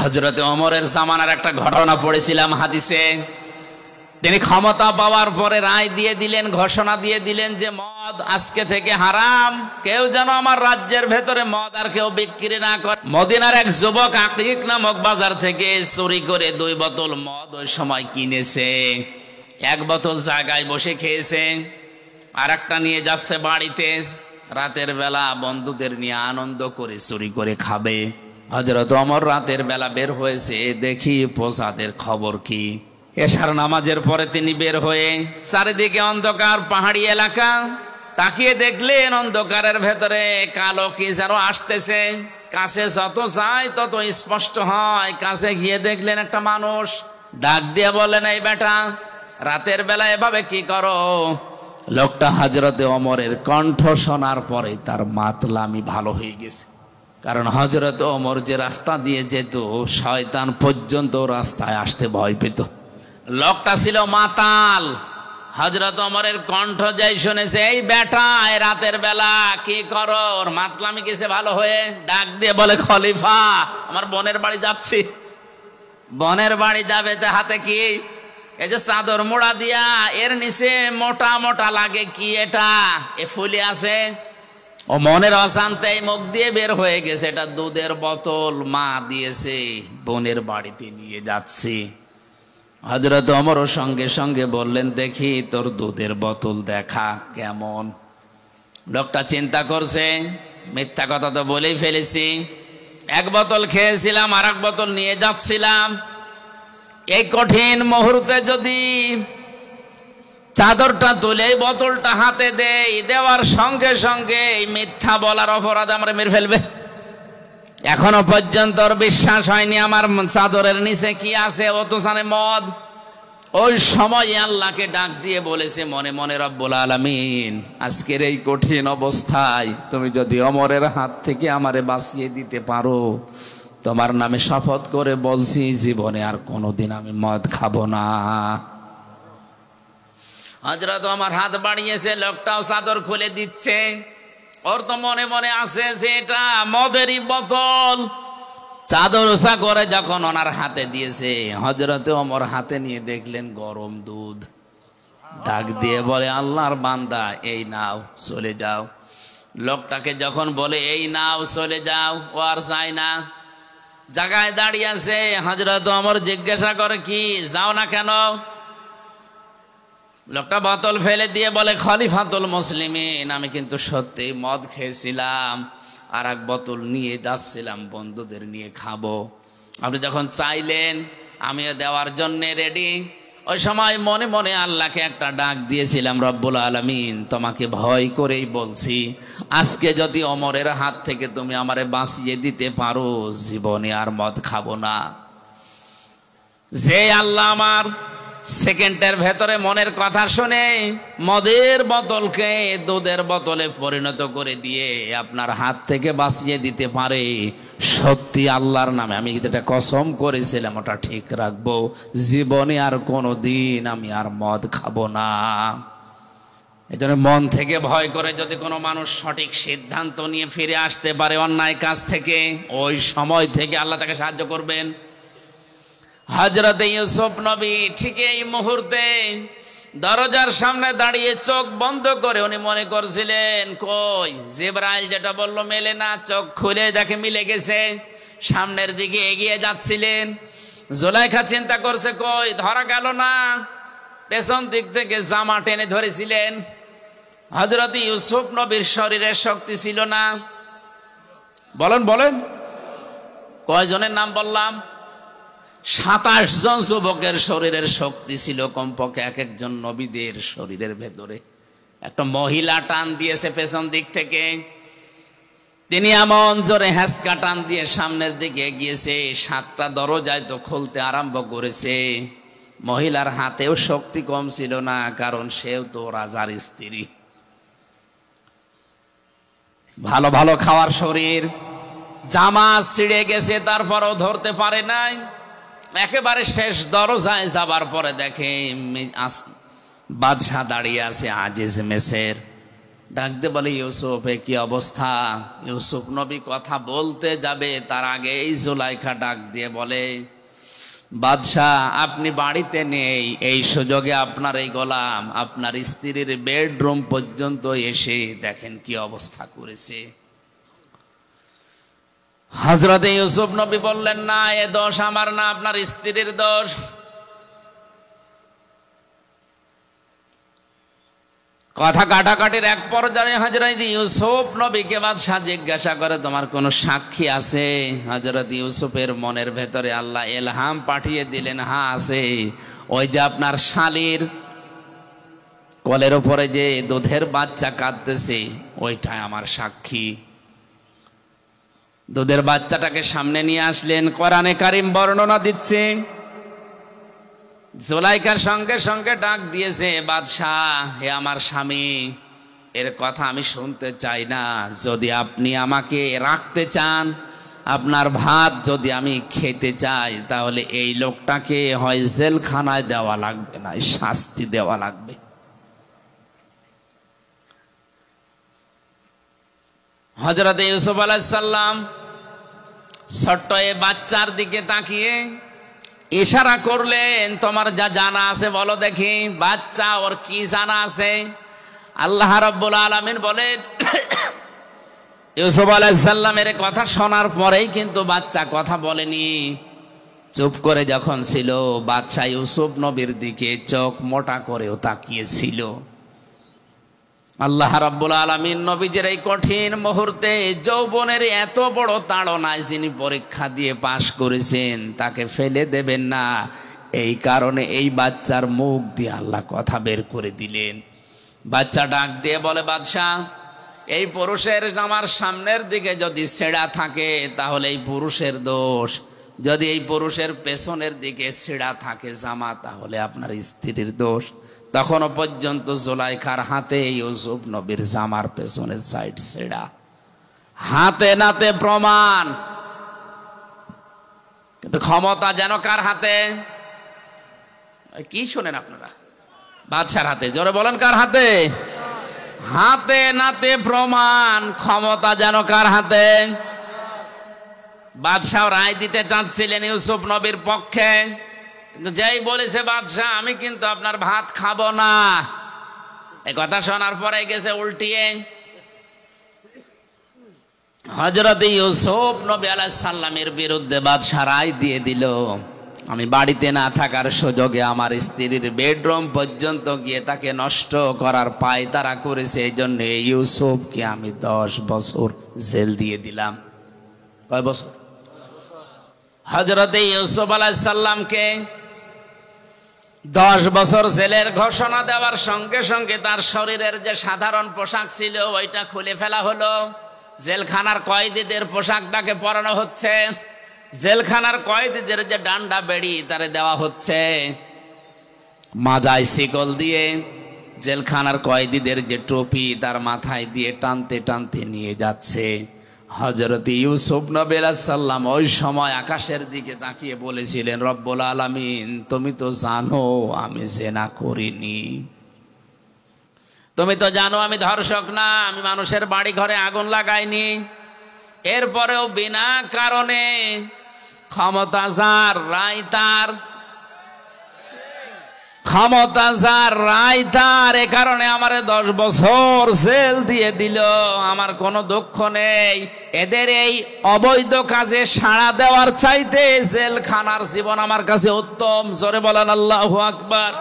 হযরতে ওমরের জামানার একটা ঘটনা পড়েছিলাম হাদিসে। তিনি ক্ষমতা পাওয়ার পরে রায় দিয়ে দিলেন, ঘোষণা দিয়ে দিলেন যে মদ আজকে থেকে হারাম, কেউ যেন আমার রাজ্যের ভেতরে মদ আর কেউ বিক্রি না করে। মদিনার এক যুবক আকিক নামক বাজার থেকে চুরি করে 2 বোতল মদ ওই সময় কিনেছে। 1 বোতল জায়গায় বসে খেয়েছে, আর একটা নিয়ে যাচ্ছে বাড়িতে। রাতের বেলা বন্ধুদের নিয়ে আনন্দ করে চুরি করে খাবে। হযরত ওমর রাতের বেলা বের হয়েছে, দেখি প্রসাদের খবর কি। এশার নামাজের পরে তিনি বের হয়ে, চারিদিকে অন্ধকার, পাহাড়ি এলাকা, তাকিয়ে দেখলেন অন্ধকারের ভেতরে কালো কি যেন আসতেছে। কাছে যত যায় তত স্পষ্ট হয়। কাছে গিয়ে দেখলেন একটা মানুষ। ডাক দিয়ে বললেন, এই বেটা, রাতের বেলা এভাবে কি করো? লোকটা হযরতে ওমরের কণ্ঠ শোনার পরে তার মাতলামি ভালো হয়ে গেছে। কারণ হযরতে ওমর যে রাস্তা দিয়ে যেত, শয়তান পর্যন্ত রাস্তায় আসতে ভয় পেত। লোকটা ছিল মাতাল। হযরত ওমরের কণ্ঠ যাই শুনেছে, এই বেটা, রাতের বেলা কি করো? ওর মাতলামি গেছে ভালো হয়ে। ডাক দিয়ে বলে, খলিফা, আমার বোনের বাড়ি যাচ্ছি। বোনের বাড়ি যাবে, তা হাতে কি? এই যে চাদর মোড়া দিয়া, এর নিচে মোটা মোটা লাগে কি এটা? এ ফুলে আছে। ও মনের অশান্তি মুখ দিয়ে বের হয়ে গেছে, এটা দুধের বোতল, মা দিয়েছে, বোনের বাড়িতে নিয়ে যাচ্ছি। হযরত ওমর সঙ্গে সঙ্গে বললেন, দেখি তোর দুধের বোতল দেখা কেমন। লোকটা চিন্তা করছে, মিথ্যা কথা তো বলেই ফেলেছি। 1 বোতল খেয়েছিলাম, আর 1 বোতল নিয়ে যাচ্ছিলাম। এই কঠিন মুহূর্তে যদি চাদরটা তুলে এই বোতলটা হাতে দেই, দেওয়ার সঙ্গে সঙ্গে এই মিথ্যা বলার অপরাধ আমরা মেরে ফেলবে। এখনো পর্যন্ত ওর বিশ্বাস হয়নি আমার চাদরের নিচে কি আছে, ও তো জানে মদ। ওই সময় আল্লাহকে ডাক দিয়ে বলেছে মনে মনে, রব্বুল আলামিন, আজকের এই কঠিন অবস্থায় তুমি যদি ওমরের হাত থেকে আমারে বাঁচিয়ে দিতে পারো, তোমার নামে শপথ করে বলছি, জীবনে আর কোনোদিন আমি মদ খাবো না। হযরত ওমর হাত বাড়িয়েছে, লোকটাও চাদর খুলে দিচ্ছে। ওর তো মনে মনে আছে যে এটা মদেরই বোতল। চাদর উঁচা করে যখন ওনার হাতে দিয়েছে, হযরতে ওমর হাতে নিয়ে দেখলেন গরম দুধ। ডাক দিয়ে বলে, আল্লাহর বান্দা, এই নাও, চলে যাও। লোকটাকে যখন বলে এই নাও, চলে যাও, ও আর চায় না, জায়গায় দাঁড়িয়ে আছে। হযরতে ওমর জিজ্ঞাসা করে, কি যাও না কেন? লোকটা বোতল ফেলে দিয়ে বলে, খলিফাতুল মুসলিমিন, আমি কিন্তু সত্যি মদ খেয়েছিলাম, আর 1 বোতল নিয়ে যাচ্ছিলাম বন্ধুদের নিয়ে খাবো। আপনি যখন চাইলেন আমিও দেওয়ার জন্য রেডি। ওই সময় মনে মনে আল্লাহকে একটা ডাক দিয়েছিলাম, রব্বুল আলামিন, তোমাকে ভয় করেই বলছি, আজকে যদি ওমরের হাত থেকে তুমি আমারে বাঁচিয়ে দিতে পারো, জীবনে আর মদ খাবো না। যে আল্লাহ আমার সেকেন্ডের ভেতরে মনের কথা শুনে মদের বোতলকে দুধের বোতলে পরিণত করে দিয়ে আপনার হাত থেকে বাঁচিয়ে দিতে পারে, সত্যি আল্লাহর নামে আমি যেটা কসম করেছিলাম ওটা ঠিক রাখবো, জীবনে আর কোনোদিন আমি আর মদ খাবো না। এই জন্য মন থেকে ভয় করে যদি কোনো মানুষ সঠিক সিদ্ধান্ত নিয়ে ফিরে আসতে পারে অন্যায় কাজ থেকে, ওই সময় থেকে আল্লাহ তাকে সাহায্য করবেন। হযরত ইউসুফ নবী ঠিক এই মুহূর্তে দরজার সামনে দাঁড়িয়ে চোখ বন্ধ করে উনি মনে করছিলেন, কই জিবরাইল যেটা বললো মেলে না। চোখ খুলে দেখে মিলে গেছে। সামনের দিকে এগিয়ে যাচ্ছিলেন। জুলাইখা চিন্তা করছে, কই ধরা গেল না। পেছন দিক থেকে জামা টেনে ধরেছিলেন। হযরত ইউসুফ নবীর শরীরের শক্তি ছিল না। বলেন বলেন, কয়জনের নাম বললাম? 27 জন যুবকের শরীরের শক্তি ছিল কমপক্ষে। এক একজন নবীদের শরীরের ভেতরে একটা মহিলা টান দিয়েছে পেছন দিক থেকে। তিনি এমন জোরে হ্যাঁচকা টান দিয়ে সামনের দিকে এগিয়েছে, 7টা দরজায় তো খুলতে আরম্ভ করেছে। মহিলার হাতেও শক্তি কম ছিল না, কারণ সেও তো রাজার স্ত্রী। ভালো ভালো খাওয়ার শরীর, জামা ছিঁড়ে গেছে, তারপরও ধরতে পারে নাই। একেবারে শেষ দরজায় যাবার পরে দেখে বাদশাহ দাঁড়িয়ে আছে, আজিজ মেসের। ডাকতে বলে, ইউসুফ এ কি অবস্থা? ইউসুফ নবী কথা বলতে যাবে তার আগে এই জুলাইখা ডাক দিয়ে বলে, বাদশাহ আপনি বাড়িতে নেই, এই সুযোগে আপনার এই গোলাম আপনার স্ত্রীর বেডরুম পর্যন্ত এসে দেখেন কি অবস্থা করেছে। হযরতে ইউসুফ নবী বললেন, না, এ দোষ আমার না, আপনার স্ত্রীর দোষ। কথা কাটাকাটির এক পর্যায়ে হযরত ইউসুফ নবীকে বাদশাহ জিজ্ঞাসা করে, তোমার কোনো সাক্ষী আছে? হযরত ইউসুফের মনের ভেতরে আল্লাহ ইলহাম পাঠিয়ে দিলেন, হ্যাঁ আছে। ওই যে আপনার শালীর কোলের উপরে যে দুধের বাচ্চা কাঁদতেছে, ওইটাই আমার সাক্ষী। দুধের বাচ্চাটাকে সামনে নিয়ে আসলেন। কোরআনে কারীম বর্ণনা দিচ্ছে, জুলাইখার সঙ্গে সঙ্গে ডাক দিয়েছে, বাদশাহ হে আমার স্বামী, এর কথা আমি শুনতে চাই না। যদি আপনি আমাকে রাখতে চান, আপনার ভাত যদি আমি খেতে চাই, তাহলে এই লোকটাকে হয় জেলখানায় দেওয়া লাগবে, না শাস্তি দেওয়া লাগবে। হযরত ইউসুফ আলাইহিস সালাম ছোট্ট এ বাচ্চার দিকে তাকিয়ে ইশারা করলেন, তোমার যা জানা আছে বলো দেখি। বাচ্চা ওর কি জানা আছে? আল্লাহ রাব্বুল আলামিন বলেন, ইউসুফ আলাইহিস সালামের কথা শোনার পরেই কিন্তু বাচ্চা কথা বলেনি। চুপ করে যখন ছিল, বাদশা ইউসুফ নবীর দিকে চোখ মোটা করেও তাকিয়েছিল। আল্লাহ রাব্বুল আলামিন নবীজির এই কঠিন মুহূর্তে যৌবনের এত বড় তাড়নায় যিনি পরীক্ষা দিয়ে পাশ করেছেন, তাকে ফেলে দেবেন না, এই কারণে এই বাচ্চার মুখ দিয়ে আল্লাহ কথা বের করে দিলেন। বাচ্চা ডাক দিয়ে বলে, বাদশাহ এই পুরুষের আমার সামনের দিকে যদি ছেঁড়া থাকে তাহলে এই পুরুষের দোষ, যদি এই পুরুষের পেছনের দিকে ছেঁড়া থাকে জামা, তাহলে আপনার স্ত্রীর দোষ। তখনও পর্যন্ত জুলাইখার হাতে ইউসুফ নবীর জামার পেছনের সাইড ছেঁড়া, হাতে নাতে প্রমাণ। কিন্তু ক্ষমতা যেন কার হাতে? কি শোনেন আপনারা? বাদশার হাতে। জোরে বলেন, কার হাতে? হাতে নাতে প্রমাণ। ক্ষমতা যেন কার হাতে? বাদশাহ রায় দিতে চাচ্ছিলেন ইউসুফ নবীর পক্ষে, কিন্তু যেই বলেছে বাদশাহ আমি কিন্তু আপনার ভাত খাবো না, এই কথা শোনার পরে গেছে উল্টিয়ে। হযরত ইউসুফ নবী আলাইহিস সালামের বিরুদ্ধে বাদশাহ রায় দিয়ে দিল, আমি বাড়িতে না থাকার সুযোগে আমার স্ত্রীর বেডরুম পর্যন্ত গিয়ে তাকে নষ্ট করার পায়তারা করেছে, এই জন্য ইউসুফকে আমি 10 বছর জেল দিয়ে দিলাম। কয় বছর? হযরত ইউসুফ আলাইহিস সালামকে 10 বছর জেলের ঘোষণা দেওয়ার সঙ্গে সঙ্গে তার শরীরের যে সাধারণ পোশাক ছিল ওইটা খুলে ফেলা হলো। জেলখানার কয়েদিদের পোশাকটাকে পরানো হচ্ছে, জেলখানার কয়েদিদের যে ডান্ডা বেড়ি তারে দেওয়া হচ্ছে, মাজায় শিকল দিয়ে জেলখানার কয়েদিদের যে টুপি তার মাথায় দিয়ে টানতে টানতে নিয়ে যাচ্ছে। হযরত ইউসুফ নবী আলাইহিস সালাম ওই সময় আকাশের দিকে তাকিয়ে বলেছিলেন, রব্বুল আলামিন তুমি তো জানো আমি জিনা করিনি, তুমি তো জানো আমি ধর্ষক না, আমি মানুষের বাড়ি ঘরে আগুন লাগাইনি। এরপরেও বিনা কারণে ক্ষমতা যার রায় তার, ক্ষমতা যার রায় তার, এ কারণে আমার 10 বছর জেল দিয়ে দিল। আমার কোনো দুঃখ নেই, এদের এই অবৈধ কাজে সাড়া দেওয়ার চাইতে জেলখানার জীবন আমার কাছে উত্তম। জোরে বলেন আল্লাহু আকবার।